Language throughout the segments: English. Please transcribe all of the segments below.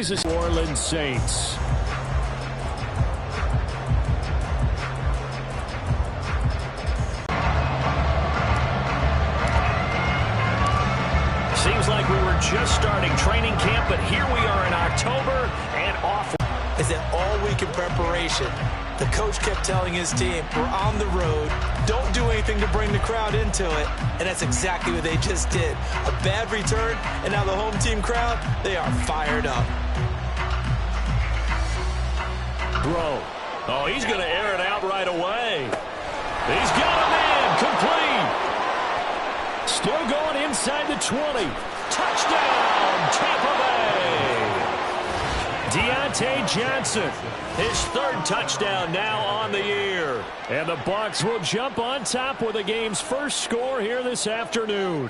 He's a New Orleans Saints. Seems like we were just starting training camp, but here we are in October and off. Is that all week in preparation? The coach kept telling his team, we're on the road, don't do anything to bring the crowd into it, and that's exactly what they just did. A bad return, and now the home team crowd, they are fired up. Bro. Oh, he's going to air it out right away. He's got him in. Complete. Still going inside the 20. Touchdown, Tampa Bay. Deontay Johnson, his third touchdown now on the year. And the Bucs will jump on top with the game's first score here this afternoon.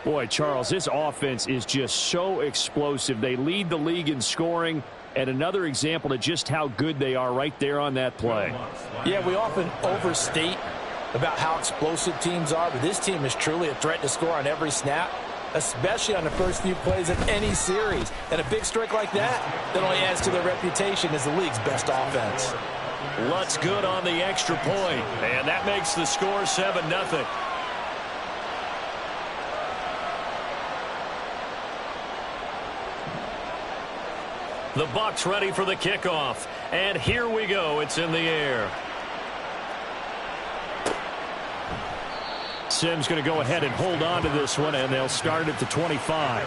Boy, Charles, this offense is just so explosive. They lead the league in scoring, and another example of just how good they are right there on that play. Yeah, we often overstate about how explosive teams are, but this team is truly a threat to score on every snap, especially on the first few plays of any series. And a big strike like that only adds to their reputation as the league's best offense. Lutz good on the extra point, and that makes the score 7-0. The Bucs ready for the kickoff, and here we go. It's in the air. Sims going to go ahead and hold on to this one, and they'll start at the 25.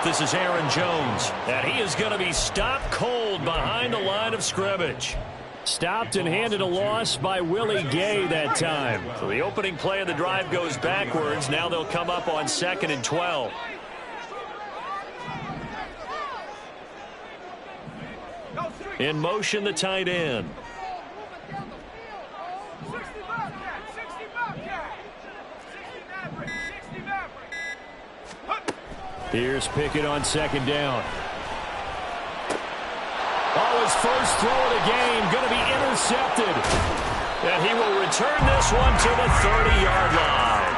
This is Aaron Jones, and he is going to be stopped cold behind the line of scrimmage. Stopped and handed a loss by Willie Gay that time. So the opening play of the drive goes backwards. Now they'll come up on 2nd and 12. In motion, the tight end. Here's Pickett on 2nd down. Oh, his first throw of the game going to be intercepted. And he will return this one to the 30-yard line.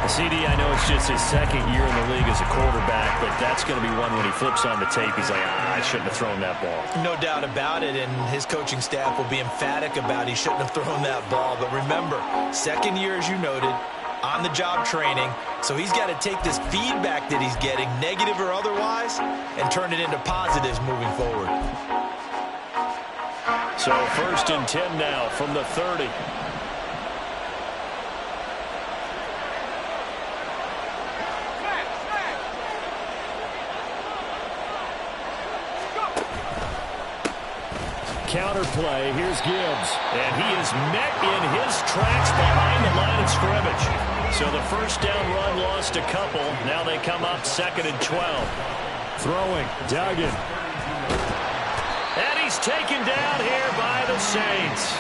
CD, I know it's just his second year in the league as a quarterback, but that's going to be one when he flips on the tape, he's like, I shouldn't have thrown that ball. No doubt about it, and his coaching staff will be emphatic about he shouldn't have thrown that ball. But remember, second year, as you noted, on-the-job training, so he's got to take this feedback that he's getting, negative or otherwise, and turn it into positives moving forward. So 1st and 10 now from the 30. Counter play. Here's Gibbs. And he is met in his tracks behind the line of scrimmage. So the first down run lost a couple. Now they come up 2nd and 12. Throwing. Duggan. And he's taken down here by the Saints.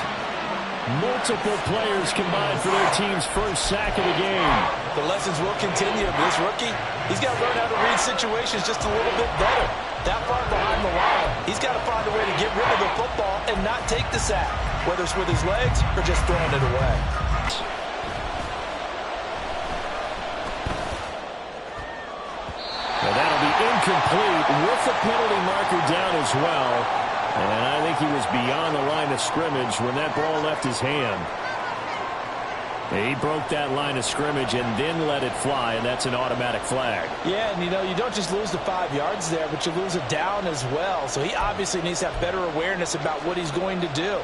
Multiple players combined for their team's first sack of the game. The lessons will continue. This rookie, he's got to learn how to read situations just a little bit better. That far behind the line, he's got to find a way to get rid of the football and not take the sack, whether it's with his legs or just throwing it away. Now that'll be incomplete with the penalty marker down as well. And I think he was beyond the line of scrimmage when that ball left his hand. He broke that line of scrimmage and then let it fly, and that's an automatic flag. Yeah, and you don't just lose the 5 yards there, but you lose it down as well. So he obviously needs to have better awareness about what he's going to do.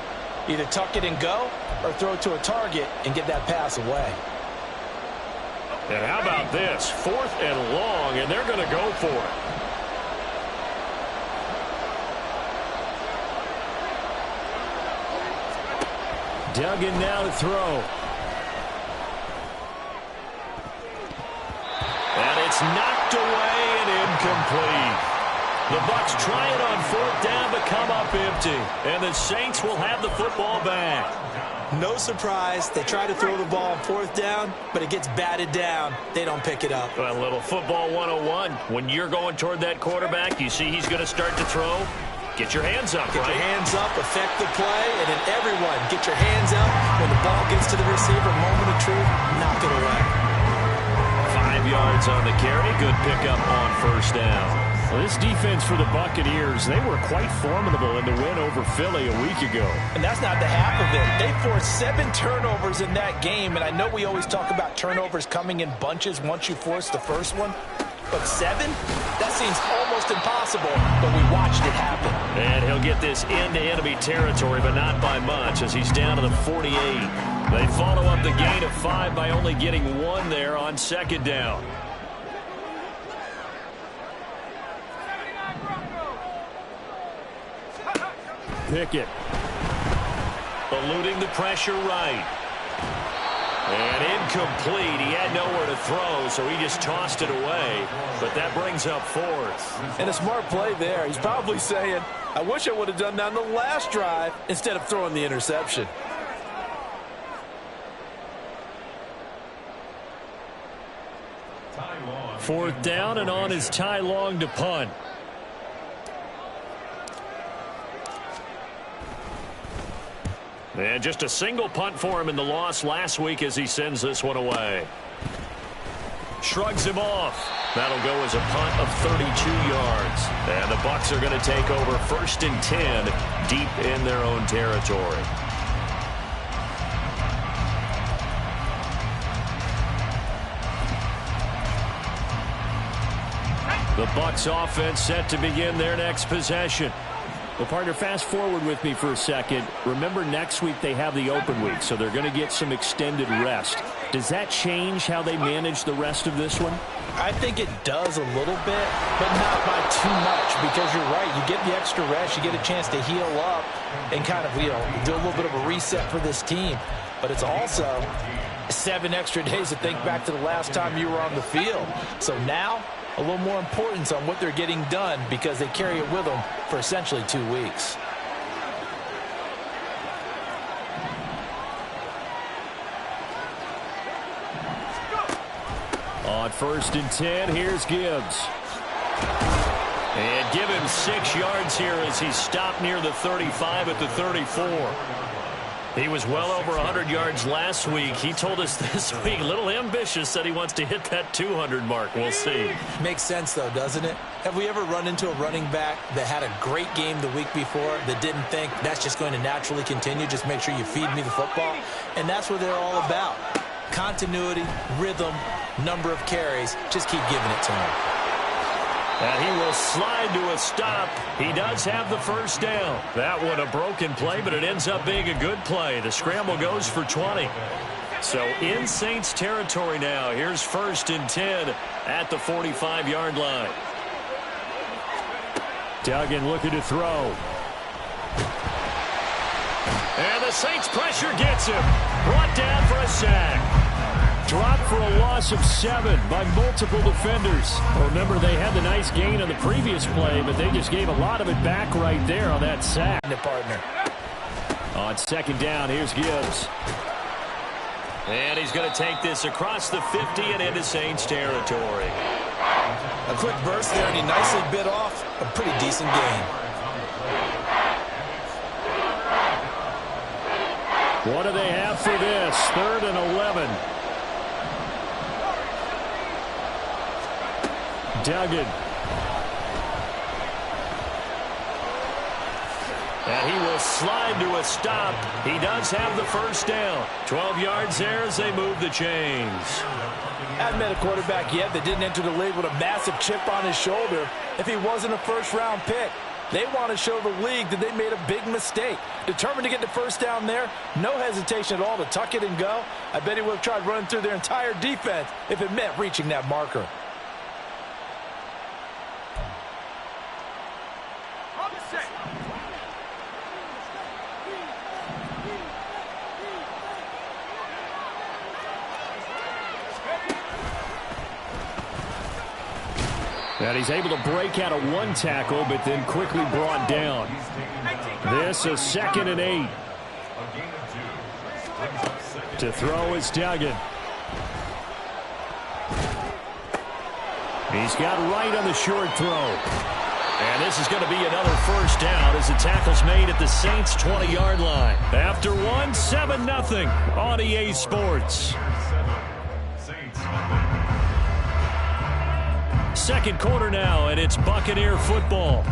Either tuck it and go or throw it to a target and get that pass away. And how about this? 4th and long, and they're going to go for it. Duggan now to throw. And it's knocked away and incomplete. The Bucs try it on 4th down, but come up empty. And the Saints will have the football back. No surprise. They try to throw the ball on 4th down, but it gets batted down. They don't pick it up. A little football 101. When you're going toward that quarterback, you see he's going to start to throw. Get your hands up, Get your hands up, affect the play, and then everyone get your hands up. When the ball gets to the receiver, moment of truth, knock it away. 5 yards on the carry. Good pickup on 1st down. Well, this defense for the Buccaneers, they were quite formidable in the win over Philly a week ago. And that's not the half of it. They forced 7 turnovers in that game, and I know we always talk about turnovers coming in bunches once you force the first one. But 7? That seems almost impossible, but we watched it happen. And he'll get this into enemy territory, but not by much, as he's down to the 48. They follow up the gain of 5 by only getting 1 there on 2nd down. Pickett. Eluding the pressure right. And incomplete. He had nowhere to throw, so he just tossed it away. But that brings up 4th. And a smart play there. He's probably saying, I wish I would have done that on the last drive instead of throwing the interception. Fourth down, and on is Ty Long to punt. And just a single punt for him in the loss last week as he sends this one away. Shrugs him off. That'll go as a punt of 32 yards. And the Bucs are going to take over 1st and 10 deep in their own territory. The Bucs offense set to begin their next possession. Well, partner, fast forward with me for a second. Remember, next week they have the open week, so they're going to get some extended rest. Does that change how they manage the rest of this one? I think it does a little bit, but not by too much, because you're right. You get the extra rest, you get a chance to heal up and kind of, do a little bit of a reset for this team. But it's also 7 extra days to think back to the last time you were on the field. So now, a little more importance on what they're getting done because they carry it with them for essentially 2 weeks. On 1st and 10, here's Gibbs. And give him 6 yards here as he stopped near the 35 at the 34. He was well over 100 yards last week. He told us this week, a little ambitious, said he wants to hit that 200 mark. We'll see. Makes sense, though, doesn't it? Have we ever run into a running back that had a great game the week before that didn't think that's just going to naturally continue? Just make sure you feed me the football. And that's what they're all about. Continuity, rhythm, number of carries. Just keep giving it to him. And he will slide to a stop. He does have the 1st down. That one a broken play, but it ends up being a good play. The scramble goes for 20. So in Saints territory now. Here's 1st and 10 at the 45-yard line. Duggan looking to throw. And the Saints pressure gets him. Brought down for a sack. Dropped for a loss of 7 by multiple defenders. Remember, they had the nice gain on the previous play, but they just gave a lot of it back right there on that sack. The partner. On 2nd down, here's Gibbs. And he's going to take this across the 50 and into Saints territory. A quick burst there, and he nicely bit off a pretty decent gain. What do they have for this? 3rd and 11. Duggan. And he will slide to a stop. He does have the 1st down. 12 yards there as they move the chains. Haven't met a quarterback yet that didn't enter the league with a massive chip on his shoulder if he wasn't a 1st-round pick. They want to show the league that they made a big mistake. Determined to get the 1st down there, no hesitation at all to tuck it and go. I bet he would have tried running through their entire defense if it meant reaching that marker. And he's able to break out of one tackle, but then quickly brought down. This is 2nd and 8. To throw is Duggan. He's got right on the short throw. And this is going to be another first down as the tackle's made at the Saints' 20-yard line. After one, 7-0 on EA Sports. Second quarter now, and it's Buccaneer football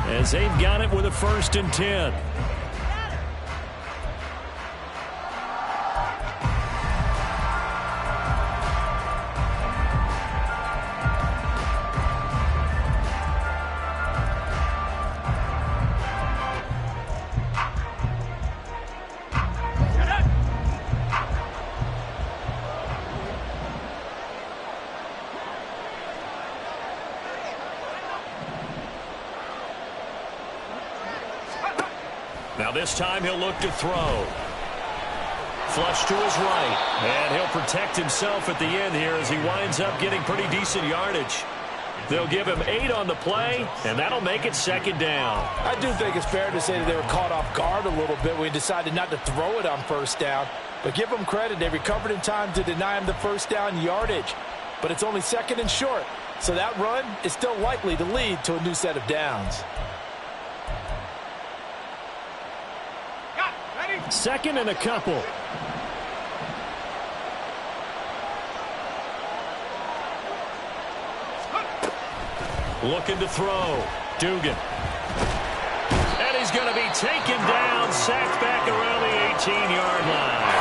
as they've got it with a 1st and 10. Now this time he'll look to throw. Flush to his right. And he'll protect himself at the end here as he winds up getting pretty decent yardage. They'll give him 8 on the play, and that'll make it 2nd down. I do think it's fair to say that they were caught off guard a little bit when he decided not to throw it on 1st down. But give them credit. They recovered in time to deny him the 1st down yardage. But it's only 2nd and short. So that run is still likely to lead to a new set of downs. 2nd and a couple. Looking to throw. Dugan. And he's going to be taken down, sacked back around the 18-yard line.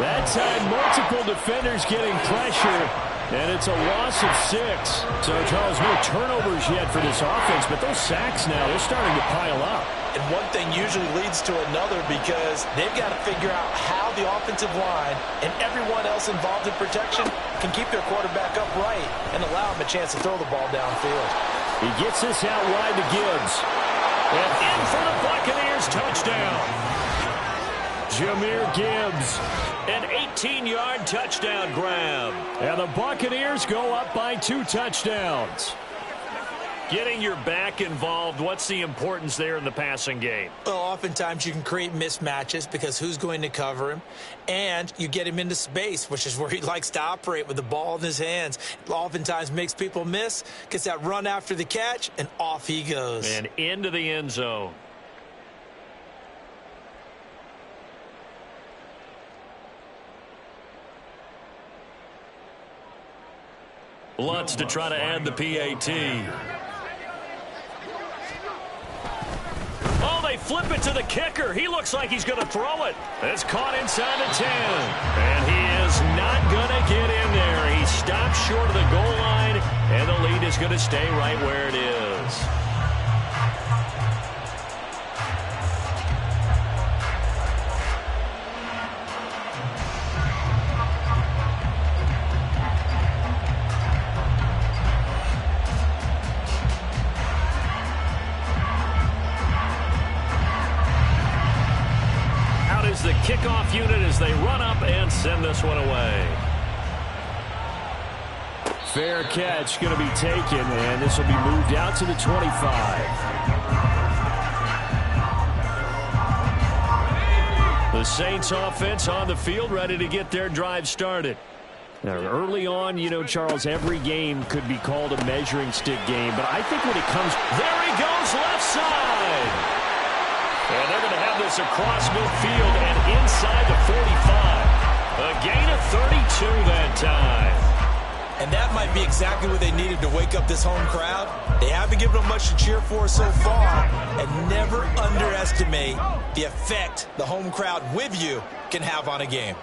That time, multiple defenders getting pressure, and it's a loss of 6. So, Charles, no turnovers yet for this offense, but those sacks now, they're starting to pile up. And one thing usually leads to another because they've got to figure out how the offensive line and everyone else involved in protection can keep their quarterback upright and allow him a chance to throw the ball downfield. He gets this out wide to Gibbs. And in for the Buccaneers touchdown. Jahmyr Gibbs. An 18-yard touchdown grab. And the Buccaneers go up by 2 touchdowns. Getting your back involved, what's the importance there in the passing game? Well, oftentimes you can create mismatches because who's going to cover him? And you get him into space, which is where he likes to operate with the ball in his hands. It oftentimes makes people miss, gets that run after the catch, and off he goes. And into the end zone. Lutz to try to add the PAT. Oh, they flip it to the kicker. He looks like he's going to throw it. It's caught inside the 10. And he is not going to get in there. He stops short of the goal line, and the lead is going to stay right where it is. The kickoff unit as they run up and send this one away. Fair catch going to be taken, and this will be moved out to the 25. The Saints offense on the field ready to get their drive started. Now, early on, you know, Charles, every game could be called a measuring stick game, but I think when it comes... There he goes, left side! And they're going to have this across midfield and inside the 45. A gain of 32 that time. And that might be exactly what they needed to wake up this home crowd. They haven't given them much to cheer for so far. And never underestimate the effect the home crowd with you can have on a game.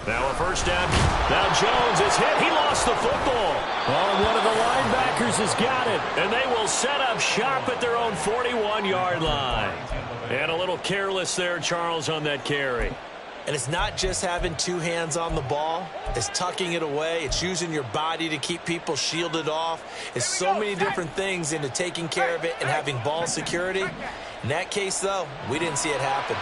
Now a first down. Now Jones is hit. He lost the football. Oh, one of the linebackers has got it. And they will set up shop at their own 41-yard line. And a little careless there, Charles, on that carry. And it's not just having 2 hands on the ball. It's tucking it away. It's using your body to keep people shielded off. It's so many different things into taking care of it and having ball security. In that case, though, we didn't see it happen.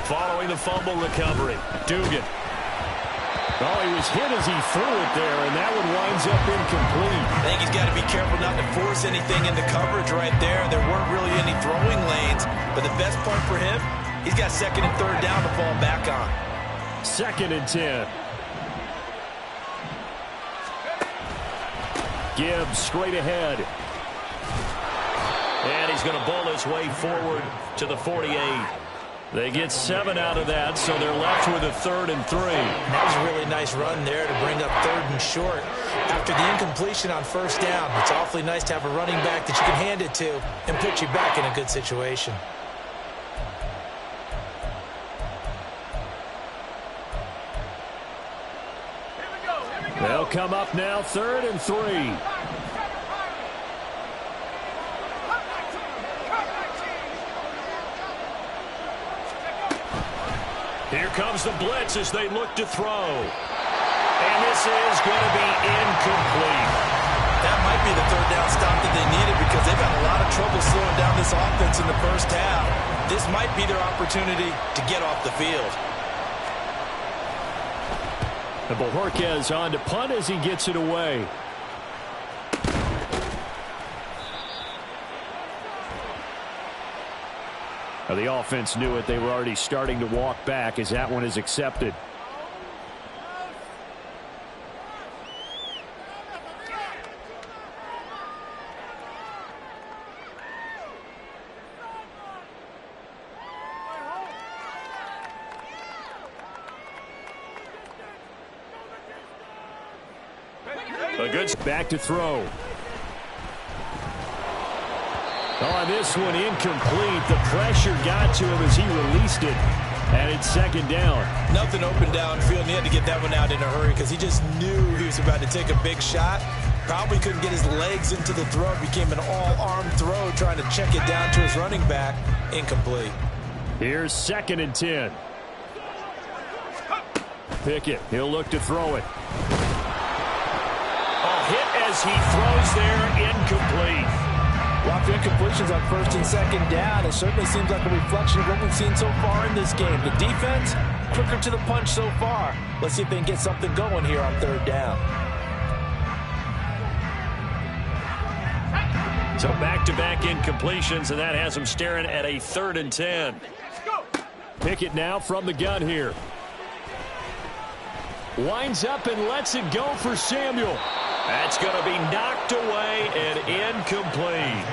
following the fumble recovery. Dugan. Oh, he was hit as he threw it there, and that one winds up incomplete. I think he's got to be careful not to force anything into coverage right there. There weren't really any throwing lanes, but the best part for him, he's got second and third down to fall back on. 2nd and 10. Gibbs straight ahead. And he's going to bowl his way forward to the 48. They get 7 out of that, so they're left with a 3rd and 3. That was a really nice run there to bring up 3rd and short. After the incompletion on 1st down, it's awfully nice to have a running back that you can hand it to and put you back in a good situation. They'll come up now, 3rd and 3. Here comes the blitz as they look to throw. And this is going to be incomplete. That might be the 3rd down stop that they needed because they've had a lot of trouble slowing down this offense in the 1st half. This might be their opportunity to get off the field. And Bojorquez on to punt as he gets it away. Now the offense knew it. They were already starting to walk back as that one is accepted. A good back to throw. On this one, incomplete. The pressure got to him as he released it. And it's 2nd down. Nothing open downfield, and he had to get that one out in a hurry because he just knew he was about to take a big shot. Probably couldn't get his legs into the throw. It became an all-arm throw trying to check it down to his running back. Incomplete. Here's 2nd and 10. Pickett, he'll look to throw it. Hit as he throws there, incomplete. Lots of incompletions on 1st and 2nd down. It certainly seems like a reflection of what we've seen so far in this game. The defense, quicker to the punch so far. Let's see if they can get something going here on 3rd down. So back-to-back incompletions, and that has them staring at a 3rd and 10. Pickett now from the gun here. Winds up and lets it go for Samuel. That's going to be knocked away and incomplete.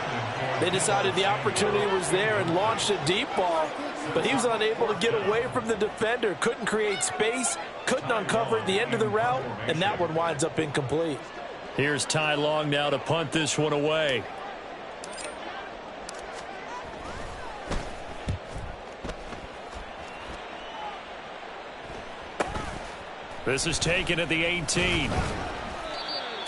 They decided the opportunity was there and launched a deep ball, but he was unable to get away from the defender. Couldn't create space, couldn't uncover at the end of the route, and that one winds up incomplete. Here's Ty Long now to punt this one away. This is taken at the 18.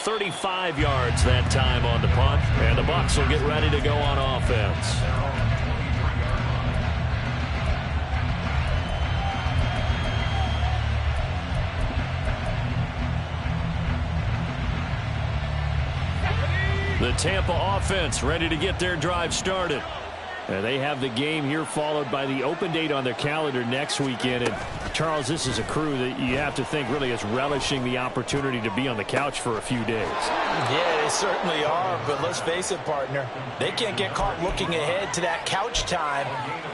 35 yards that time on the punt, and the Bucs will get ready to go on offense. The Tampa offense ready to get their drive started. They have the game here followed by the open date on their calendar next weekend. And Charles, this is a crew that you have to think really is relishing the opportunity to be on the couch for a few days. Yeah, they certainly are, but let's face it, partner. They can't get caught looking ahead to that couch time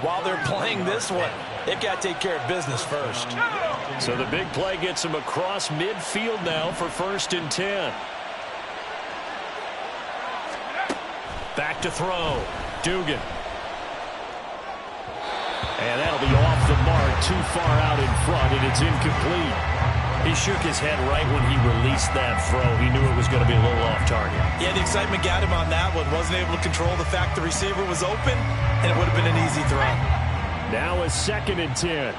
while they're playing this one. They've got to take care of business first. So the big play gets them across midfield now for 1st and 10. Back to throw. Dugan. And that'll be off the mark, too far out in front, and it's incomplete. He shook his head right when he released that throw. He knew it was going to be a little off target. Yeah, the excitement got him on that one. Wasn't able to control the fact the receiver was open, and it would have been an easy throw. Now a 2nd and 10.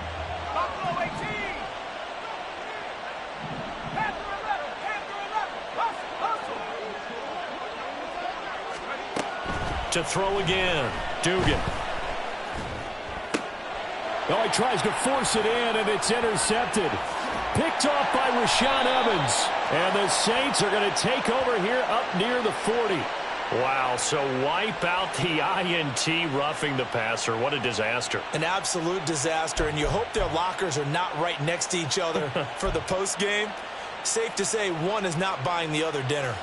To throw again. Dugan. Oh, he tries to force it in, and it's intercepted. Picked off by Rashaan Evans. And the Saints are going to take over here up near the 40. Wow, so wipe out the INT roughing the passer. What a disaster. An absolute disaster, and you hope their lockers are not right next to each other for the postgame. Safe to say one is not buying the other dinner.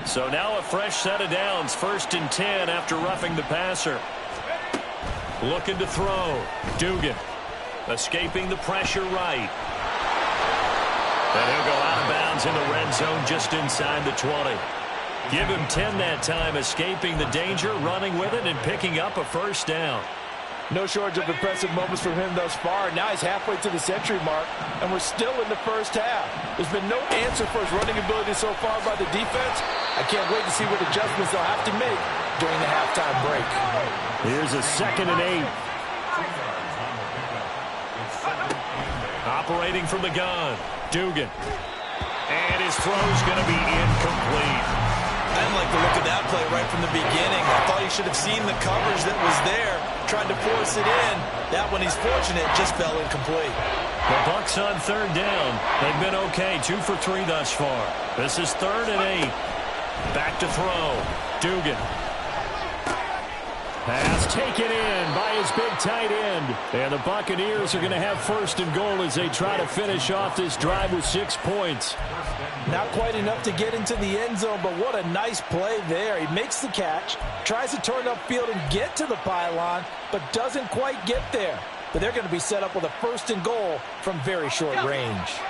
So now a fresh set of downs, 1st and 10 after roughing the passer. Looking to throw. Dugan escaping the pressure right. And he'll go out of bounds in the red zone just inside the 20. Give him 10 that time, escaping the danger, running with it, and picking up a first down. No shortage of impressive moments from him thus far. Now he's halfway to the century mark, and we're still in the first half. There's been no answer for his running ability so far by the defense. I can't wait to see what adjustments they'll have to make during the halftime break. Here's a 2nd and 8. Operating from the gun, Dugan. And his throw's going to be incomplete. I didn't like the look of that play right from the beginning. I thought he should have seen the coverage that was there, trying to force it in. That one, he's fortunate, just fell incomplete. The Bucs on 3rd down. They've been okay, 2 for 3 thus far. This is 3rd and 8. Back to throw. Dugan. Pass taken in by his big tight end. And the Buccaneers are going to have 1st and goal as they try to finish off this drive with 6 points. Not quite enough to get into the end zone, but what a nice play there. He makes the catch, tries to turn upfield and get to the pylon, but doesn't quite get there. But they're going to be set up with a 1st and goal from very short range.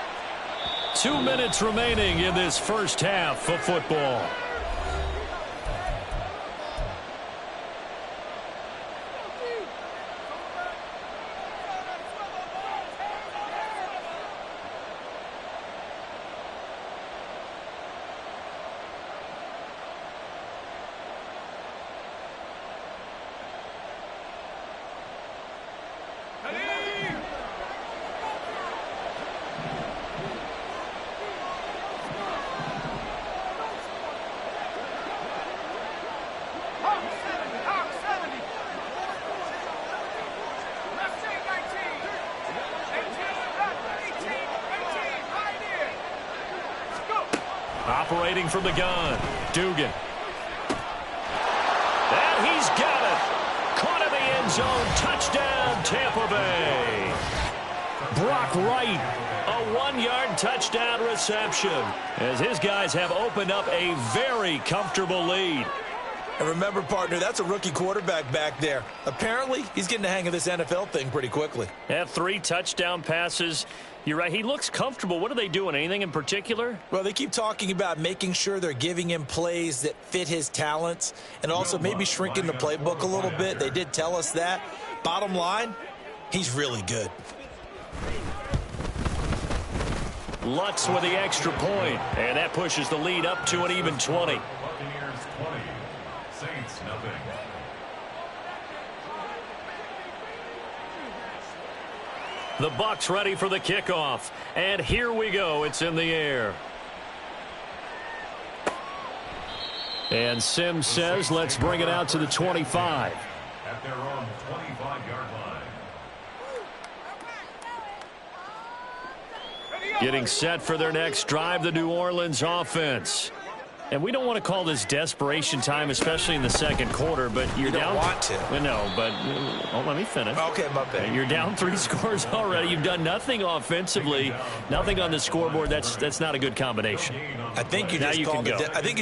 2 minutes remaining in this first half of football. Operating from the gun, Dugan. And he's got it. Caught in the end zone. Touchdown, Tampa Bay. Brock Wright, a 1-yard touchdown reception, as his guys have opened up a very comfortable lead. And remember, partner, that's a rookie quarterback back there. Apparently, he's getting the hang of this NFL thing pretty quickly. Have 3 touchdown passes. You're right. He looks comfortable. What are they doing? Anything in particular? Well, they keep talking about making sure they're giving him plays that fit his talents and also maybe shrinking the playbook a little bit. They did tell us that. Bottom line, he's really good. Lutz with the extra point, and that pushes the lead up to an even 20. The Bucs ready for the kickoff, and here we go. It's in the air. And Sims says, let's bring it out to the 25. At their own 25-yard line. Getting set for their next drive, the New Orleans offense. And we don't want to call this desperation time, especially in the second quarter, but you're down. You don't want to. No, but let me finish. Okay, my bad. You're down 3 scores already. You've done nothing offensively, nothing on the scoreboard. That's not a good combination. I think you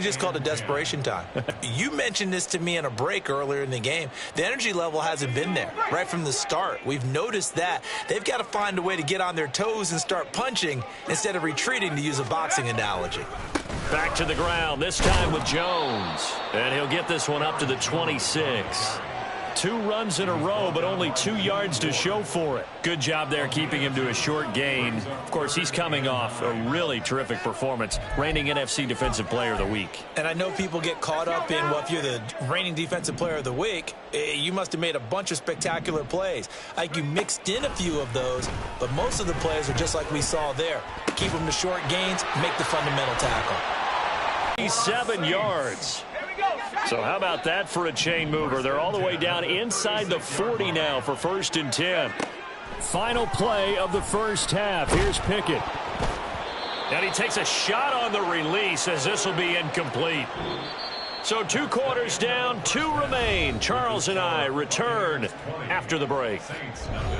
just called it desperation time. You mentioned this to me in a break earlier in the game. The energy level hasn't been there right from the start. We've noticed that. They've got to find a way to get on their toes and start punching instead of retreating, to use a boxing analogy. Back to the ground, this time with Jones. And he'll get this one up to the 26. 2 runs in a row, but only 2 yards to show for it. Good job there keeping him to a short gain. Of course, he's coming off a really terrific performance, reigning NFC Defensive Player of the Week. And I know people get caught up in, well, if you're the reigning Defensive Player of the Week, you must have made a bunch of spectacular plays. Like, you mixed in a few of those, but most of the plays are just like we saw there. Keep them to short gains, make the fundamental tackle. 7 yards. So how about that for a chain mover? They're all the way down inside the 40 now for 1st and 10. Final play of the first half. Here's Pickett. And he takes a shot on the release as this will be incomplete. So 2 quarters down, 2 remain. Charles and I return after the break. Saints nothing.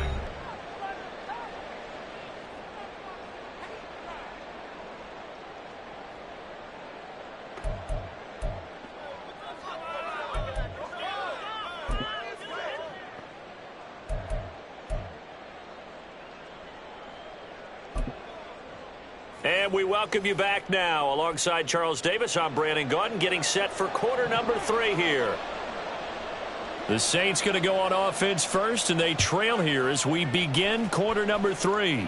And we welcome you back now. Alongside Charles Davis, I'm Brandon Gaudin, getting set for quarter number 3 here. The Saints going to go on offense first, and they trail here as we begin quarter number 3.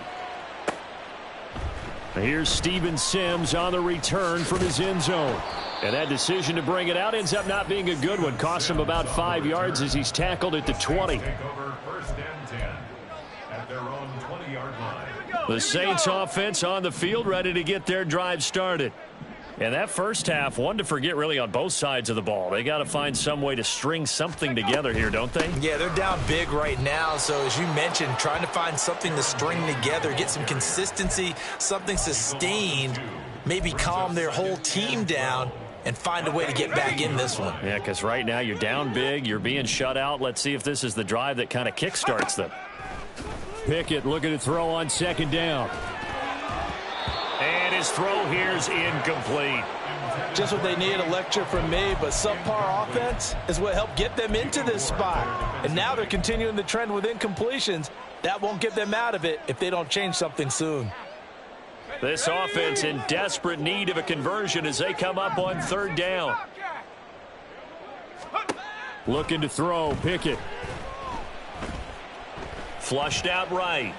Here's Steven Sims on the return from his end zone. And that decision to bring it out ends up not being a good one. Costs him about 5 yards as he's tackled at the 20. Take over 1st and 10 at their own 20-yard line. The Saints offense on the field, ready to get their drive started. And that first half, one to forget really on both sides of the ball. They got to find some way to string something together here, don't they? Yeah, they're down big right now. So as you mentioned, trying to find something to string together, get some consistency, something sustained, maybe calm their whole team down and find a way to get back in this one. Yeah, because right now you're down big, you're being shut out. Let's see if this is the drive that kind of kickstarts them. Pickett looking to throw on 2nd down. And his throw here's incomplete. Just what they need, a lecture from me, but subpar offense is what helped get them into this spot. And now they're continuing the trend with incompletions. That won't get them out of it if they don't change something soon. This offense in desperate need of a conversion as they come up on 3rd down. Looking to throw, Pickett. Flushed out right.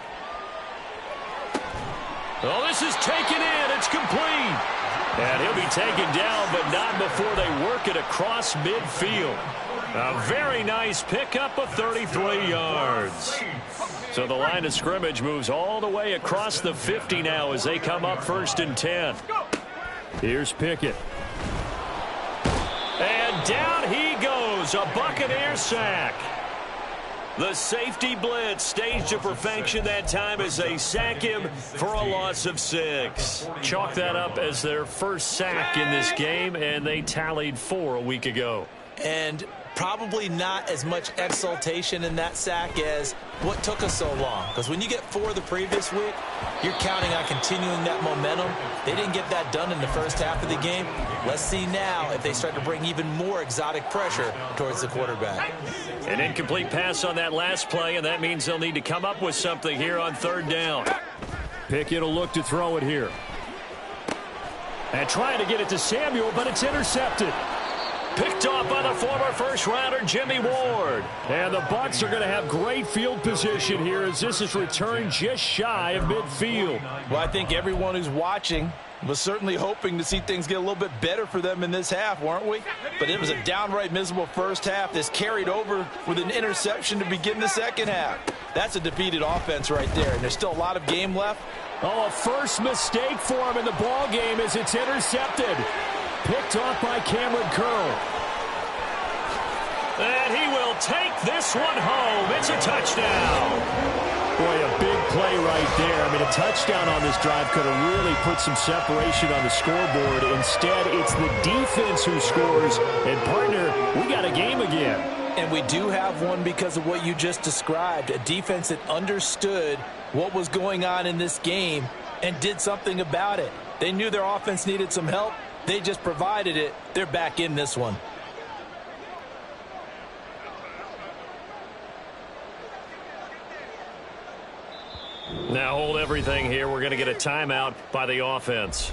Oh, this is taken in. It's complete. And he'll be taken down, but not before they work it across midfield. A very nice pickup of 33 yards. So the line of scrimmage moves all the way across the 50 now as they come up 1st and 10. Here's Pickett. And down he goes. A Buccaneer sack. The safety blitz staged to perfection that time as they sack him for a loss of 6. Chalk that up as their first sack in this game, and they tallied 4 a week ago. And probably not as much exultation in that sack as what took us so long. Because when you get 4 the previous week, you're counting on continuing that momentum. They didn't get that done in the first half of the game. Let's see now if they start to bring even more exotic pressure towards the quarterback. An incomplete pass on that last play, and that means they'll need to come up with something here on 3rd down. Pickett will look to throw it here. And trying to get it to Samuel, but it's intercepted. Picked off by the former first-rounder Jimmy Ward. And the Bucs are going to have great field position here as this is returned just shy of midfield. Well, I think everyone who's watching was certainly hoping to see things get a little bit better for them in this half, weren't we? But it was a downright miserable first half. This carried over with an interception to begin the second half. That's a defeated offense right there, and there's still a lot of game left. Oh, a first mistake for him in the ball game as it's intercepted. Picked off by Cameron Curl. And he will take this one home. It's a touchdown. Boy, a big play right there. I mean, a touchdown on this drive could have really put some separation on the scoreboard. Instead, it's the defense who scores. And, partner, we got a game again. And we do have one because of what you just described, a defense that understood what was going on in this game and did something about it. They knew their offense needed some help. They just provided it. They're back in this one. Now hold everything here. We're going to get a timeout by the offense.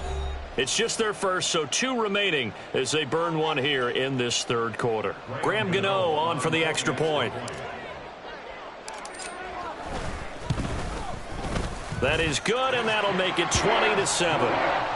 It's just their first, so 2 remaining as they burn one here in this 3rd quarter. Graham Gano on for the extra point. That is good, and that'll make it 20-7.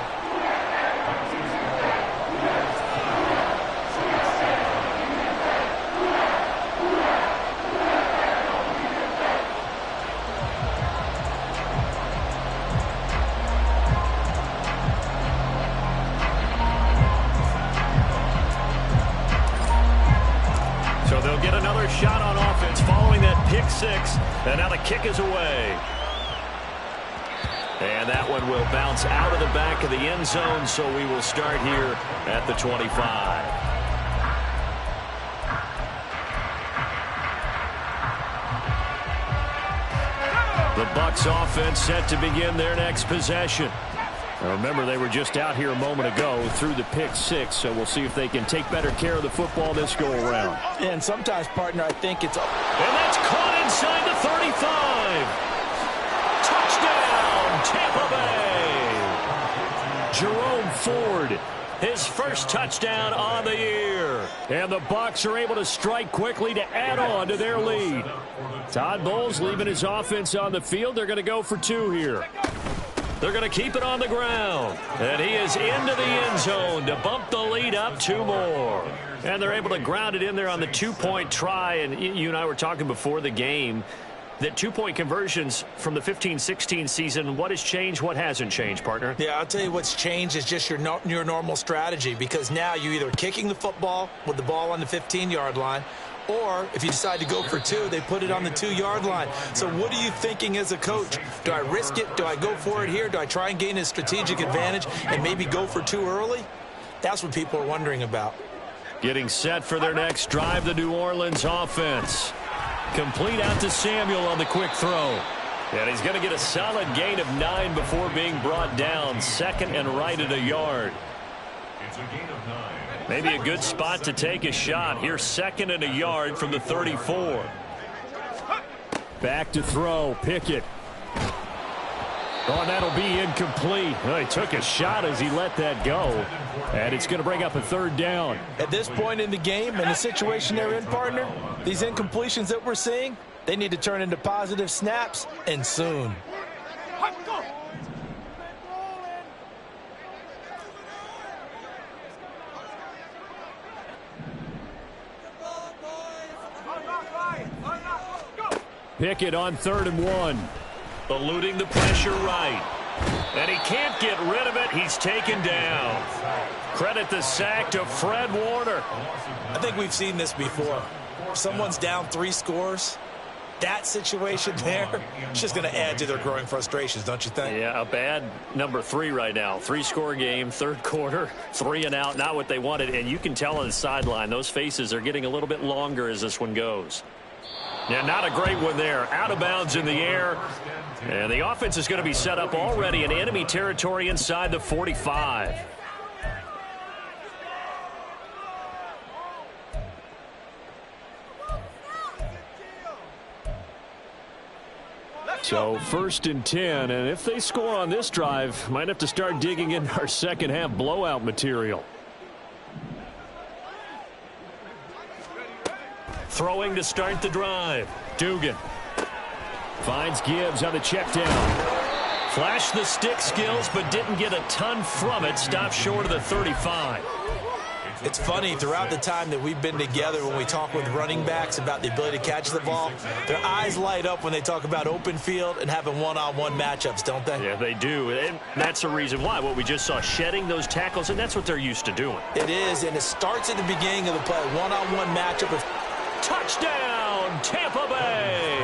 Shot on offense following that pick 6, and now the kick is away. And that one will bounce out of the back of the end zone, so we will start here at the 25. The Bucs offense set to begin their next possession. Now remember, they were just out here a moment ago through the pick six, so we'll see if they can take better care of the football this go-around. And sometimes, partner, I think it's... And that's caught inside the 35. Touchdown, Tampa Bay. Jerome Ford, his first touchdown on the year. And the Bucs are able to strike quickly to add on to their lead. Todd Bowles leaving his offense on the field. They're going to go for two here. They're going to keep it on the ground. And he is into the end zone to bump the lead up two more. And they're able to ground it in there on the two-point try. And you and I were talking before the game that two-point conversions from the 15-16 season, what has changed, what hasn't changed, partner? Yeah, I'll tell you what's changed is just your normal strategy, because now you're either kicking the football with the ball on the 15-yard line, or if you decide to go for two, they put it on the 2-yard line. So what are you thinking as a coach? Do I risk it? Do I go for it here? Do I try and gain a strategic advantage and maybe go for two early? That's what people are wondering about. Getting set for their next drive, the New Orleans offense. Complete out to Samuel on the quick throw. And he's going to get a solid gain of 9 before being brought down. Second and right at a yard. It's a gain of 9. Maybe a good spot to take a shot. Here's second and a yard from the 34. Back to throw. Pickett. Oh, and that'll be incomplete. Well, he took a shot as he let that go. And it's going to bring up a third down. At this point in the game and the situation they're in, partner, these incompletions that we're seeing, they need to turn into positive snaps, and soon. Pickett on 3rd and 1. Eluding the pressure right. And he can't get rid of it. He's taken down. Credit the sack to Fred Warner. I think we've seen this before. If someone's down 3 scores, that situation there, it's just going to add to their growing frustrations, don't you think? Yeah, a bad number 3 right now. 3-score game, third quarter, 3 and out, not what they wanted. And you can tell on the sideline, those faces are getting a little bit longer as this one goes. Yeah, not a great one there. Out of bounds in the air. And the offense is going to be set up already in enemy territory inside the 45. So 1st and 10, and if they score on this drive, might have to start digging into our second half blowout material. Throwing to start the drive. Dugan finds Gibbs on the check down. Flashed the stick skills, but didn't get a ton from it. Stopped short of the 35. It's funny, throughout the time that we've been together, when we talk with running backs about the ability to catch the ball, their eyes light up when they talk about open field and having one-on-one matchups, don't they? Yeah, they do. And that's the reason why. What we just saw, shedding those tackles, and that's what they're used to doing. It is, and it starts at the beginning of the play. One-on-one matchup. Touchdown, Tampa Bay!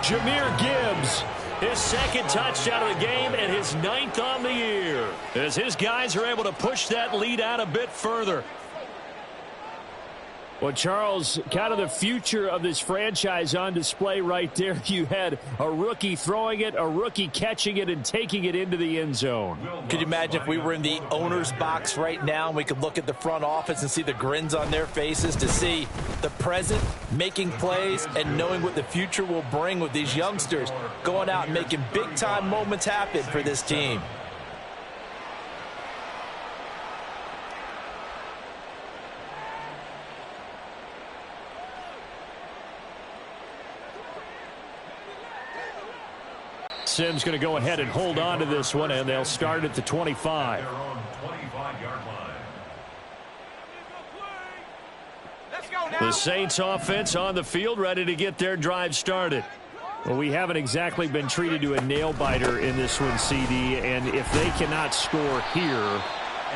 Jahmyr Gibbs, his second touchdown of the game and his 9th on the year, as his guys are able to push that lead out a bit further. Well, Charles, kind of the future of this franchise on display right there. You had a rookie throwing it, a rookie catching it, and taking it into the end zone. Could you imagine if we were in the owner's box right now and we could look at the front office and see the grins on their faces, to see the present making plays and knowing what the future will bring with these youngsters going out and making big-time moments happen for this team. Sims going to go ahead and hold on to this one, and they'll start at the 25. Their own 25-yard line. The Saints offense on the field, ready to get their drive started. Well, we haven't exactly been treated to a nail-biter in this one, CD, and if they cannot score here,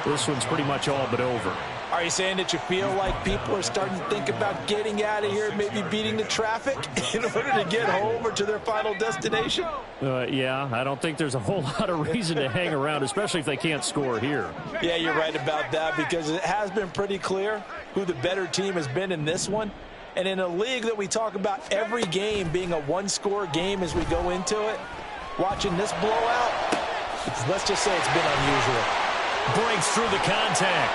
this one's pretty much all but over. Are you saying that you feel like people are starting to think about getting out of here, maybe beating the traffic in order to get home or to their final destination? Yeah, I don't think there's a whole lot of reason to hang around, especially if they can't score here. Yeah, you're right about that, because it has been pretty clear who the better team has been in this one. And in a league that we talk about every game being a one-score game as we go into it, watching this blowout, let's just say it's been unusual. Breaks through the contact.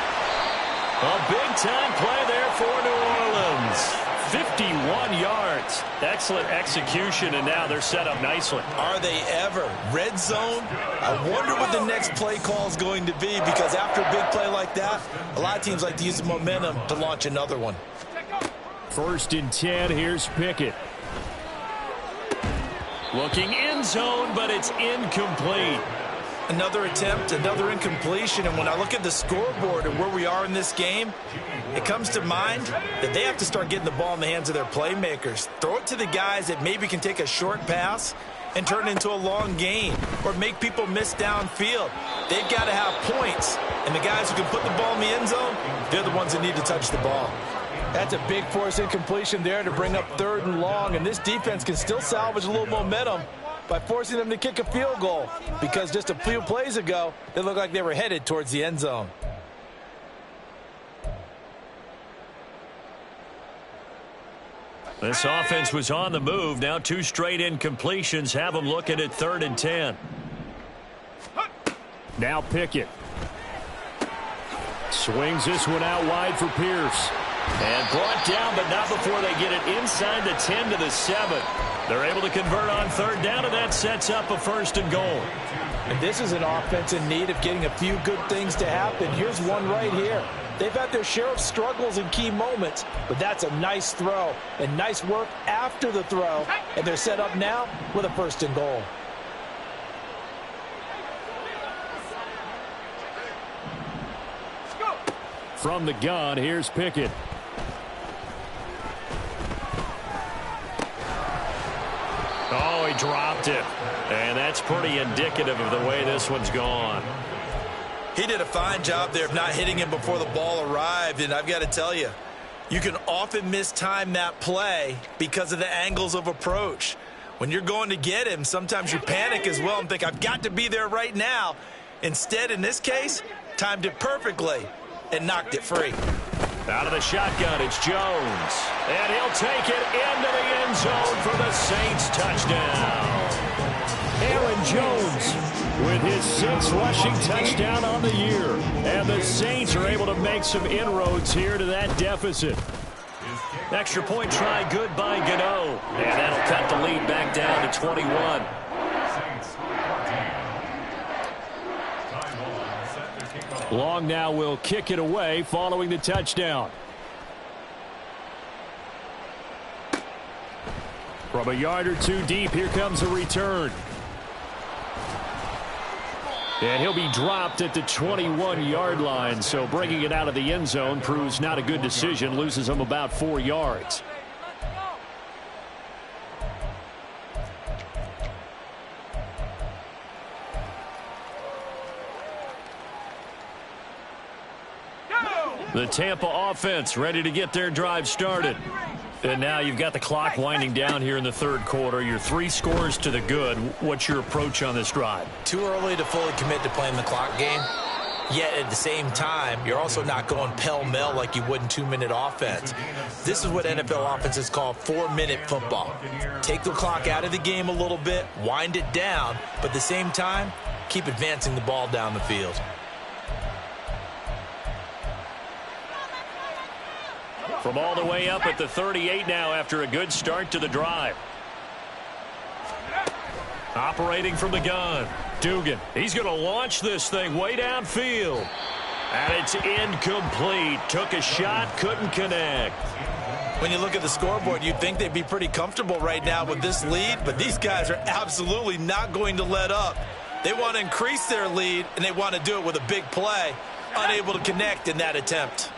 A big-time play there for New Orleans. 51 yards. Excellent execution, and now they're set up nicely. Are they ever? Red zone? I wonder what the next play call is going to be, because after a big play like that, a lot of teams like to use the momentum to launch another one. 1st and 10, here's Pickett. Looking end zone, but it's incomplete. Another attempt, another incompletion, and when I look at the scoreboard and where we are in this game, it comes to mind that they have to start getting the ball in the hands of their playmakers. Throw it to the guys that maybe can take a short pass and turn it into a long gain or make people miss downfield. They've got to have points, and the guys who can put the ball in the end zone, they're the ones that need to touch the ball. That's a big force incompletion there to bring up 3rd and long, and this defense can still salvage a little momentum by forcing them to kick a field goal, because just a few plays ago, they looked like they were headed towards the end zone. This offense was on the move. Now 2 straight incompletions have them looking at 3rd and 10. Now Pickett. Swings this one out wide for Pierce. And brought down, but not before they get it inside the 10 to the 7. They're able to convert on 3rd down, and that sets up a 1st and goal. And this is an offense in need of getting a few good things to happen. Here's one right here. They've had their share of struggles in key moments, but that's a nice throw and nice work after the throw. And they're set up now with a 1st and goal. From the gun, here's Pickett. Oh, he dropped it. And that's pretty indicative of the way this one's gone. He did a fine job there of not hitting him before the ball arrived, and I've got to tell you, you can often mistime that play because of the angles of approach. When you're going to get him, sometimes you panic as well and think, I've got to be there right now. Instead, in this case, timed it perfectly and knocked it free. Out of the shotgun, it's Jones. And he'll take it into the end zone for the Saints touchdown. Aaron Jones with his 6th rushing touchdown on the year. And the Saints are able to make some inroads here to that deficit. Extra point try good by Gano. And that'll cut the lead back down to 21. Long now will kick it away following the touchdown. From a yard or 2 deep, here comes a return. And he'll be dropped at the 21-yard line, so bringing it out of the end zone proves not a good decision, loses him about 4 yards. The Tampa offense ready to get their drive started. And now you've got the clock winding down here in the 3rd quarter. You're 3 scores to the good. What's your approach on this drive? Too early to fully commit to playing the clock game. Yet at the same time, you're also not going pell-mell like you would in 2-minute offense. This is what NFL offenses call 4-minute football. Take the clock out of the game a little bit, wind it down, but at the same time, keep advancing the ball down the field. From all the way up at the 38 now after a good start to the drive. Operating from the gun. Dugan. He's going to launch this thing way downfield. And it's incomplete. Took a shot, couldn't connect. When you look at the scoreboard, you'd think they'd be pretty comfortable right now with this lead, but these guys are absolutely not going to let up. They want to increase their lead, and they want to do it with a big play. Unable to connect in that attempt.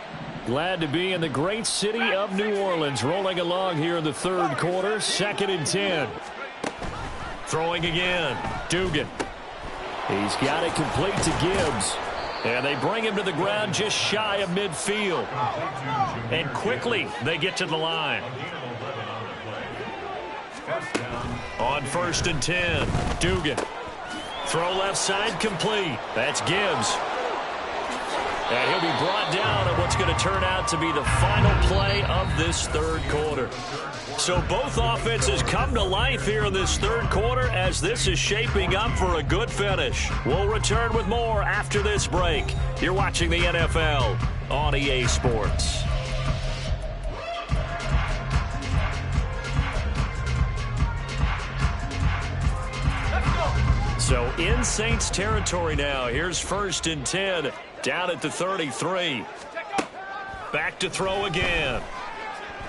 Glad to be in the great city of New Orleans, rolling along here in the 3rd quarter. 2nd and 10. Throwing again. Dugan. He's got it complete to Gibbs. And they bring him to the ground just shy of midfield. And quickly they get to the line. On 1st and 10. Dugan. Throw left side complete. That's Gibbs. And he'll be brought down at what's what's going to turn out to be the final play of this third quarter. So both offenses come to life here in this third quarter as this is shaping up for a good finish. We'll return with more after this break. You're watching the NFL on EA Sports. So in Saints territory now. Here's 1st and 10 down at the 33. Back to throw again.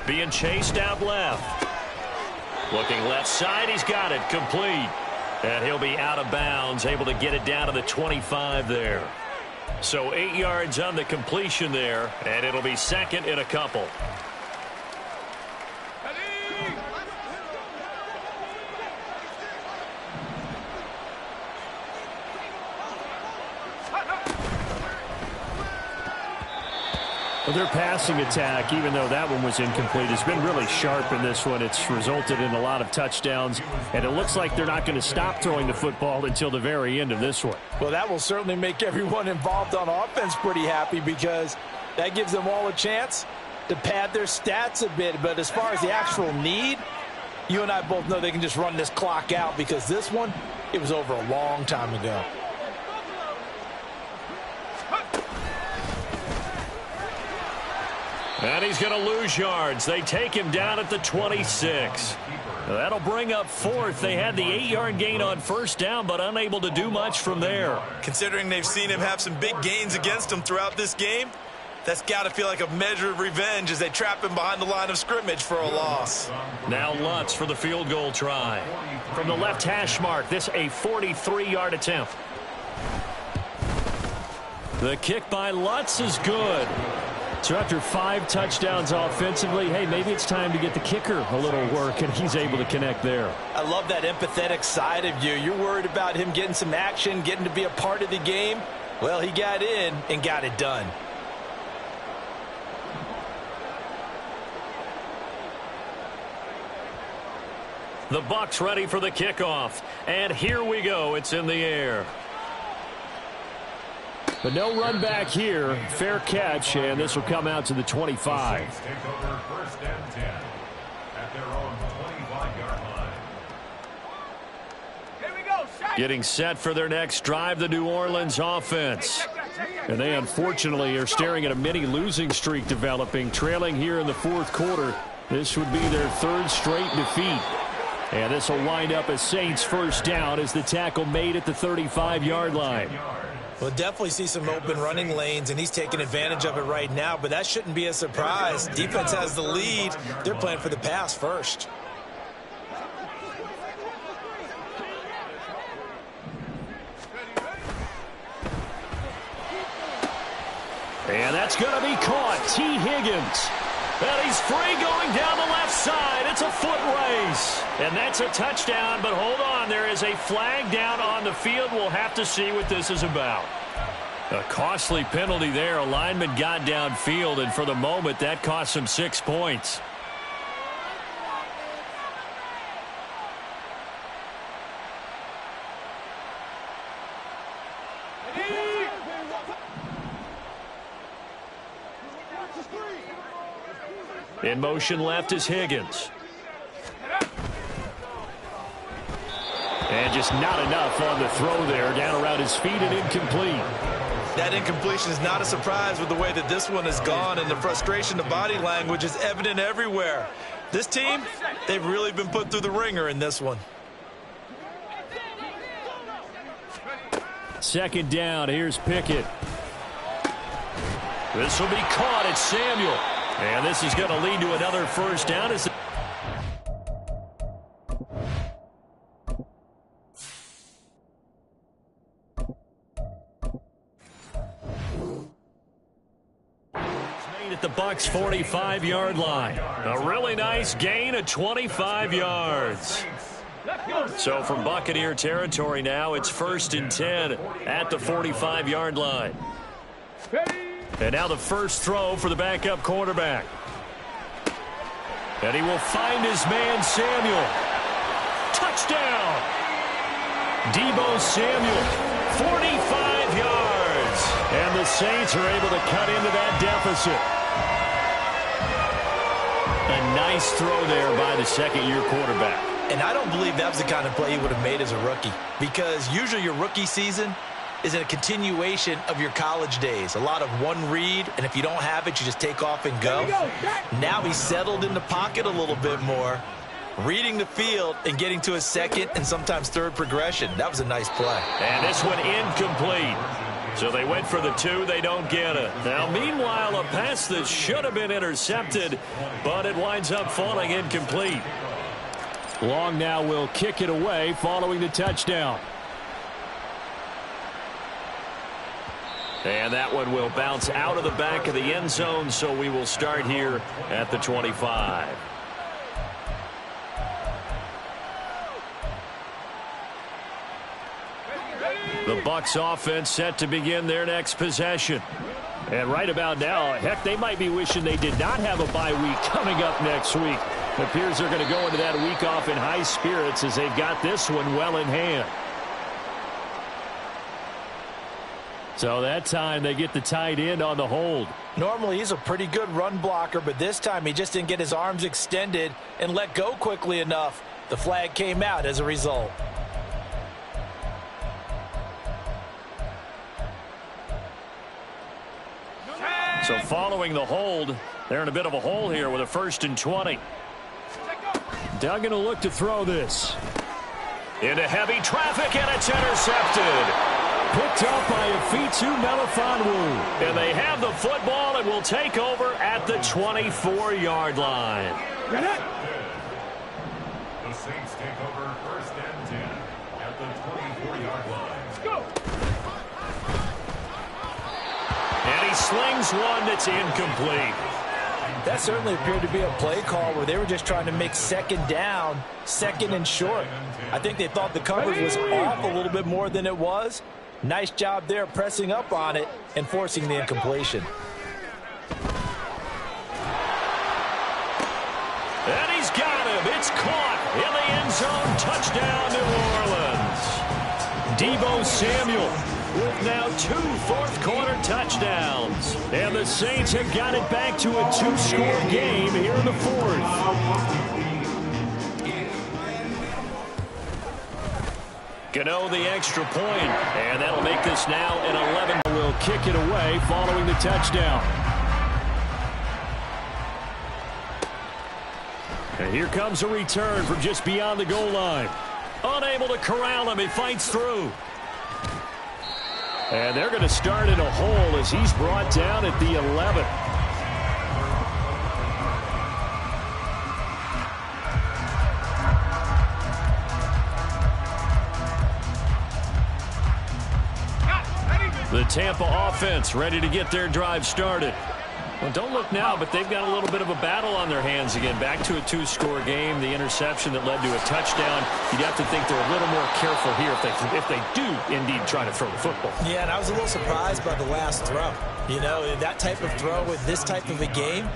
Being chased out left. Looking left side. He's got it. Complete. And he'll be out of bounds. Able to get it down to the 25 there. So 8 yards on the completion there. And it'll be 2nd and a couple. Well, their passing attack, even though that one was incomplete, has been really sharp in this one. It's resulted in a lot of touchdowns, and it looks like they're not going to stop throwing the football until the very end of this one. Well, that will certainly make everyone involved on offense pretty happy because that gives them all a chance to pad their stats a bit. But as far as the actual need, you and I both know they can just run this clock out because this one, it was over a long time ago. And he's going to lose yards. They take him down at the 26. That'll bring up 4th. They had the 8-yard gain on 1st down, but unable to do much from there. Considering they've seen him have some big gains against him throughout this game, that's got to feel like a measure of revenge as they trap him behind the line of scrimmage for a loss. Now Lutz for the field goal try. From the left hash mark, this a 43-yard attempt. The kick by Lutz is good. So after 5 touchdowns offensively, hey, maybe it's time to get the kicker a little work, and he's able to connect there. I love that empathetic side of you. You're worried about him getting some action, getting to be a part of the game. Well, he got in and got it done. The Bucs ready for the kickoff. And here we go. It's in the air. But no run back here. Fair catch, and this will come out to the 25. Take over 1st and 10 at their own 25-yard line. Here we go. Getting set for their next drive, the New Orleans offense. And they unfortunately are staring at a mini losing streak developing, trailing here in the 4th quarter. This would be their 3rd straight defeat. And this will wind up as Saints 1st down as the tackle made at the 35-yard line. We'll definitely see some open running lanes, and he's taking advantage of it right now, but that shouldn't be a surprise. Defense has the lead. They're playing for the pass first. And that's going to be caught. T. Higgins. And he's free going down the left side. It's a foot race. And that's a touchdown, but hold on. There is a flag down on the field. We'll have to see what this is about. A costly penalty there. A lineman got downfield, and for the moment, that cost him 6 points. In motion left is Higgins. And just not enough on the throw there. Down around his feet and incomplete. That incompletion is not a surprise with the way that this one has gone, and the frustration of body language is evident everywhere. This team, they've really been put through the ringer in this one. 2nd down. Here's Pickett. This will be caught. It's Samuel. And this is going to lead to another 1st down. At the Bucs 45-yard line. A really nice gain of 25 yards. So from Buccaneer territory now, it's 1st and 10 at the 45-yard line. And now the first throw for the backup quarterback. And he will find his man, Samuel. Touchdown! Deebo Samuel, 45 yards. And the Saints are able to cut into that deficit. deficit. A nice throw there by the second-year quarterback. And I don't believe that was the kind of play he would have made as a rookie, because usually your rookie season is a continuation of your college days. A lot of one read, and if you don't have it, you just take off and go. Now he's settled in the pocket a little bit more, reading the field and getting to his second and sometimes third progression. That was a nice play. And this one incomplete. So they went for the 2, they don't get it. Now, meanwhile, a pass that should have been intercepted, but it winds up falling incomplete. Long now will kick it away following the touchdown. And that one will bounce out of the back of the end zone, so we will start here at the 25. The Bucs offense set to begin their next possession. And right about now, heck, they might be wishing they did not have a bye week coming up next week. It appears they're going to go into that week off in high spirits as they've got this one well in hand. So that time they get the tight end on the hold. Normally he's a pretty good run blocker, but this time he just didn't get his arms extended and let go quickly enough. The flag came out as a result. So following the hold, they're in a bit of a hole here with a 1st and 20. Duggan will look to throw this. Into heavy traffic, and it's intercepted. Picked up by Afitu Melifonwu. And they have the football and will take over at the 24-yard line. The Saints take over 1st and 10 at the 24-yard line. Let's go. And he slings one that's incomplete. That certainly appeared to be a play call where they were just trying to make second down, second and short. I think they thought the coverage was off a little bit more than it was. Nice job there pressing up on it and forcing the incompletion. And he's got him. It's caught in the end zone. Touchdown, New Orleans. Deebo Samuel with now 2 fourth-quarter touchdowns. And the Saints have got it back to a 2-score game here in the 4th. Gano the extra point, and that'll make this now an 11. Will kick it away following the touchdown. And here comes a return from just beyond the goal line. Unable to corral him, he fights through. And they're going to start in a hole as he's brought down at the 11. The Tampa offense ready to get their drive started. Well, don't look now, but they've got a little bit of a battle on their hands again. Back to a 2-score game. The interception that led to a touchdown. You'd have to think they're a little more careful here if they do indeed try to throw the football. Yeah, and I was a little surprised by the last throw. You know, that type of throw with this type of a game,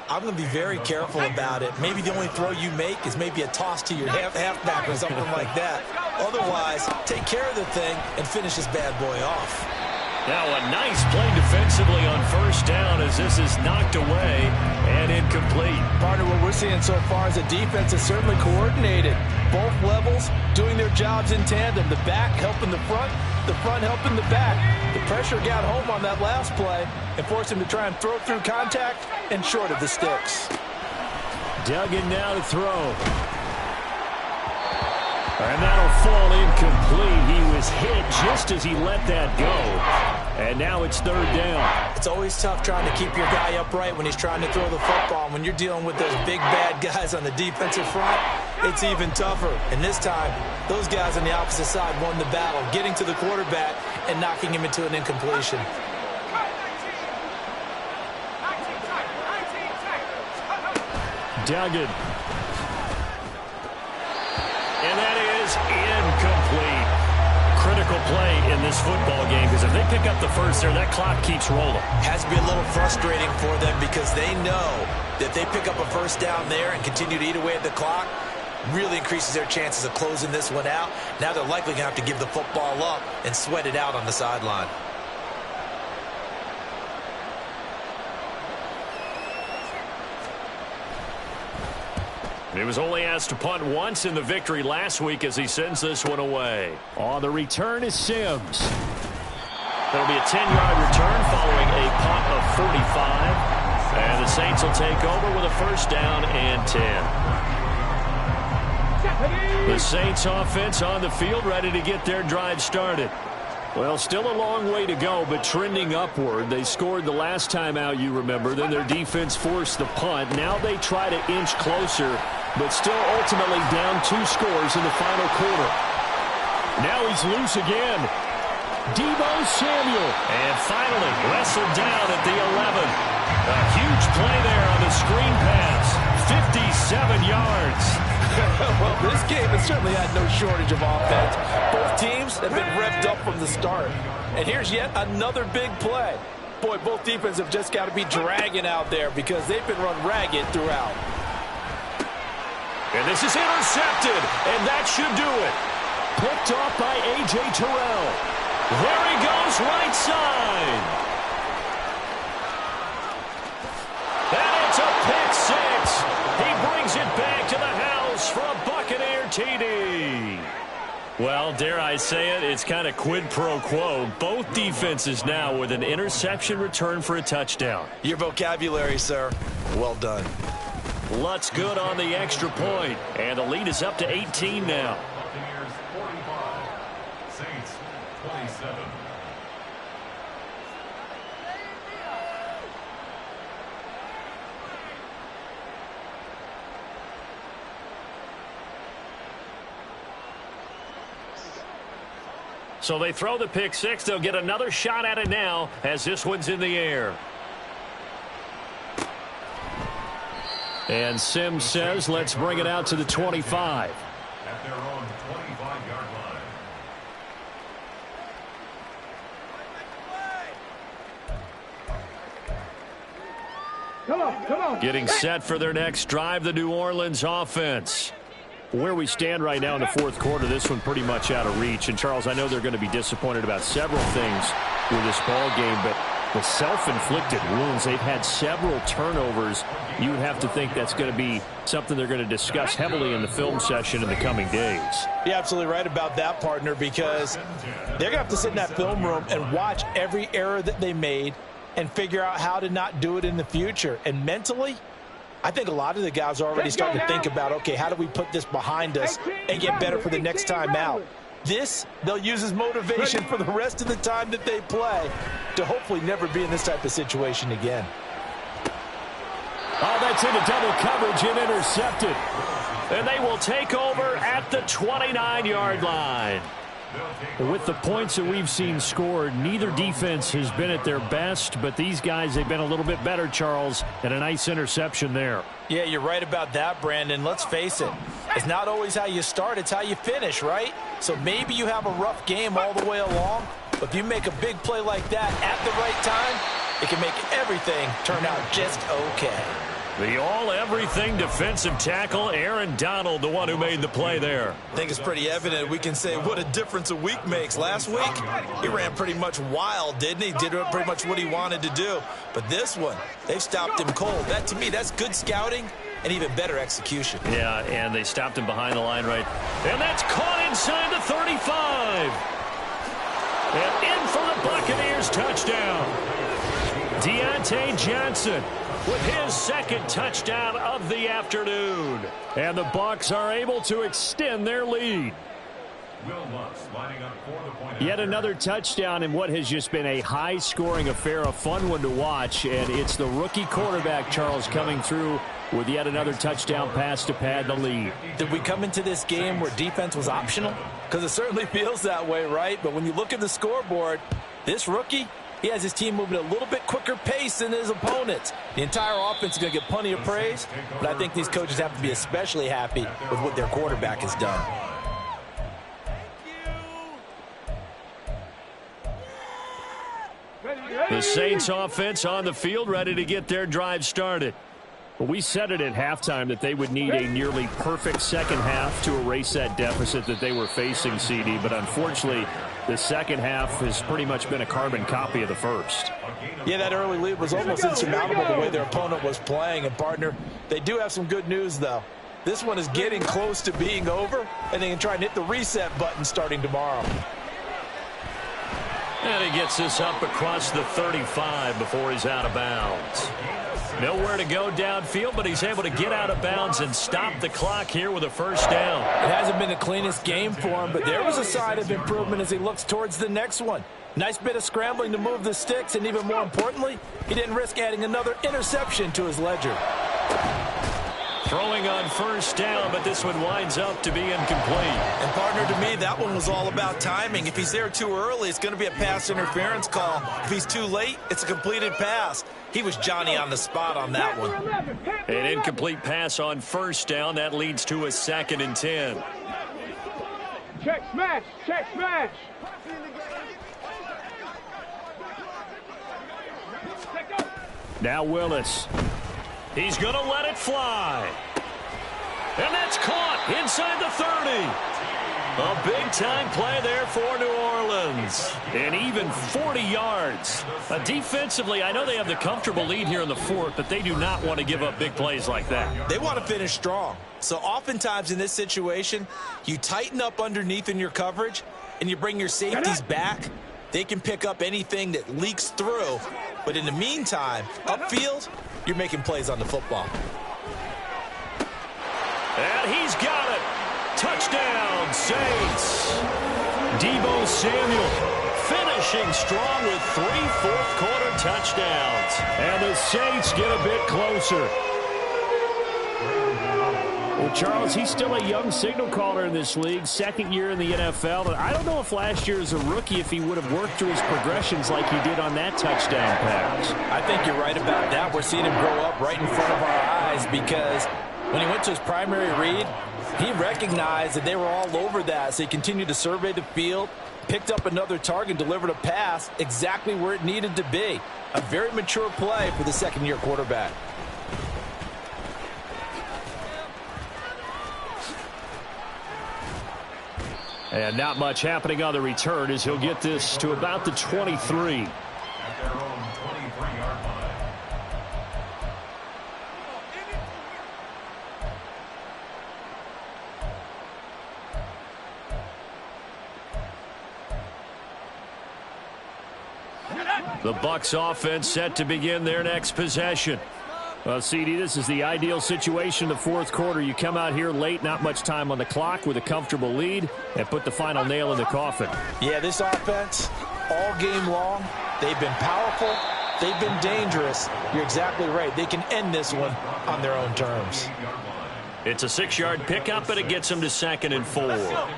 I'm going to be very careful about it. Maybe the only throw you make is maybe a toss to your halfback or something like that. Otherwise, take care of the thing and finish this bad boy off. Now a nice play defensively on 1st down as this is knocked away and incomplete. Partner, what we're seeing so far is the defense is certainly coordinated. Both levels doing their jobs in tandem. The back helping the front helping the back. The pressure got home on that last play and forced him to try and throw through contact and short of the sticks. Duggan now to throw. And that'll fall incomplete. He was hit just as he let that go. And now it's 3rd down. It's always tough trying to keep your guy upright when he's trying to throw the football. When you're dealing with those big, bad guys on the defensive front, it's even tougher. And this time, those guys on the opposite side won the battle, getting to the quarterback and knocking him into an incompletion. Duggan. And that is incomplete. Critical play in this football game because if they pick up the first there, that clock keeps rolling. Has to be a little frustrating for them because they know that they pick up a 1st down there and continue to eat away at the clock, really increases their chances of closing this one out. Now they're likely going to have to give the football up and sweat it out on the sideline. He was only asked to punt once in the victory last week as he sends this one away. On the return is Sims. That'll be a 10-yard return following a punt of 45. And the Saints will take over with a first down and 10. The Saints offense on the field ready to get their drive started. Well, still a long way to go, but trending upward. They scored the last time out, you remember. Then their defense forced the punt. Now they try to inch closer, but still ultimately down 2 scores in the final quarter. Now he's loose again. Deebo Samuel. And finally wrestled down at the 11. A huge play there on the screen pass. 57 yards. Well, this game has certainly had no shortage of offense. Both teams have been revved up from the start. And here's yet another big play. Boy, both defenses have just got to be dragging out there because they've been run ragged throughout. And this is intercepted, and that should do it. Picked off by A.J. Terrell. There he goes, right side. And it's a pick six. He brings it back to the house for a Buccaneer TD. Well, dare I say it, it's kind of quid pro quo. Both defenses now with an interception return for a touchdown. Your vocabulary, sir. Well done. Lutz good on the extra point. And the lead is up to 18 now. Buccaneers 45, Saints 27. So they throw the pick six. They'll get another shot at it now as this one's in the air. And Sims says, let's bring it out to the 25. At their own 25-yard line. Come on. Getting set for their next drive, the New Orleans offense. Where we stand right now in the fourth quarter, this one pretty much out of reach. And, Charles, I know they're going to be disappointed about several things with this ball game, but the self-inflicted wounds, they've had several turnovers. You would have to think that's going to be something they're going to discuss heavily in the film session in the coming days. You're absolutely right about that, partner, because they're going to have to sit in that film room and watch every error that they made and figure out how to not do it in the future. And mentally, I think a lot of the guys are already starting to think about, okay, how do we put this behind us and get better for the next time out? This, they'll use as motivation for the rest of the time that they play to hopefully never be in this type of situation again. Oh, that's into double coverage and intercepted. And they will take over at the 29-yard line. With the points that we've seen scored, neither defense has been at their best, but these guys, they've been a little bit better, Charles, and a nice interception there. Yeah, you're right about that, Brandon. Let's face it. It's not always how you start, it's how you finish, right? So maybe you have a rough game all the way along, but if you make a big play like that at the right time, it can make everything turn out just okay. The all-everything defensive tackle, Aaron Donald, the one who made the play there. I think it's pretty evident we can say what a difference a week makes. Last week, he ran pretty much wild, didn't he? Did pretty much what he wanted to do. But this one, they've stopped him cold. That, to me, that's good scouting and even better execution. Yeah, and they stopped him behind the line right. And that's caught inside the 35. And in for the Buccaneers touchdown. Deontay Johnson with his second touchdown of the afternoon. And the Bucs are able to extend their lead. Will Lutz lining up for the point. Yet another touchdown in what has just been a high-scoring affair, a fun one to watch. And it's the rookie quarterback, Charles, coming through with yet another touchdown pass to pad the lead. Did we come into this game where defense was optional? Because it certainly feels that way, right? But when you look at the scoreboard, this rookie, he has his team moving at a little bit quicker pace than his opponents. The entire offense is going to get plenty of praise, but I think these coaches have to be especially happy with what their quarterback has done. The Saints offense on the field ready to get their drive started. Well, we said it at halftime that they would need a nearly perfect second half to erase that deficit that they were facing, CD, but unfortunately the second half has pretty much been a carbon copy of the first. Yeah, that early lead was almost insurmountable the way their opponent was playing. And, partner, they do have some good news, though. This one is getting close to being over, and they can try and hit the reset button starting tomorrow. And he gets this up across the 35 before he's out of bounds. Nowhere to go downfield, but he's able to get out of bounds and stop the clock here with a first down. It hasn't been the cleanest game for him, but there was a sign of improvement as he looks towards the next one. Nice bit of scrambling to move the sticks, and even more importantly, he didn't risk adding another interception to his ledger. Throwing on first down, but this one winds up to be incomplete. And partner, to me, that one was all about timing. If he's there too early, it's going to be a pass interference call. If he's too late, it's a completed pass. He was Johnny on the spot on that one. An incomplete pass on first down. That leads to a 2nd and 10. Check smash! Check smash! Now Willis. He's going to let it fly. And that's caught inside the 30. A big-time play there for New Orleans. And even 40 yards. Defensively, I know they have the comfortable lead here in the 4th, but they do not want to give up big plays like that. They want to finish strong. So oftentimes in this situation, you tighten up underneath in your coverage, and you bring your safeties back. They can pick up anything that leaks through. But in the meantime, upfield, you're making plays on the football. And he's got it. Touchdown, Saints. Deebo Samuel finishing strong with 3 fourth-quarter touchdowns. And the Saints get a bit closer. Well, Charles, he's still a young signal caller in this league, 2nd year in the NFL. And I don't know if last year as a rookie, if he would have worked through his progressions like he did on that touchdown pass. I think you're right about that. We're seeing him grow up right in front of our eyes because when he went to his primary read, he recognized that they were all over that, so he continued to survey the field, picked up another target, delivered a pass exactly where it needed to be. A very mature play for the 2nd-year quarterback. And not much happening on the return as he'll get this to about the 23. At their own 23-yard line. The Bucs offense set to begin their next possession. Well, CD, this is the ideal situation in the 4th quarter. You come out here late, not much time on the clock with a comfortable lead, and put the final nail in the coffin. Yeah, this offense, all game long, they've been powerful, they've been dangerous. You're exactly right. They can end this one on their own terms. It's a 6-yard pickup, but it gets them to 2nd and 4.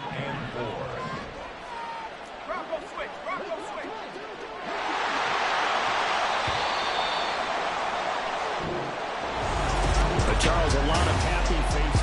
Charles, a lot of happy faces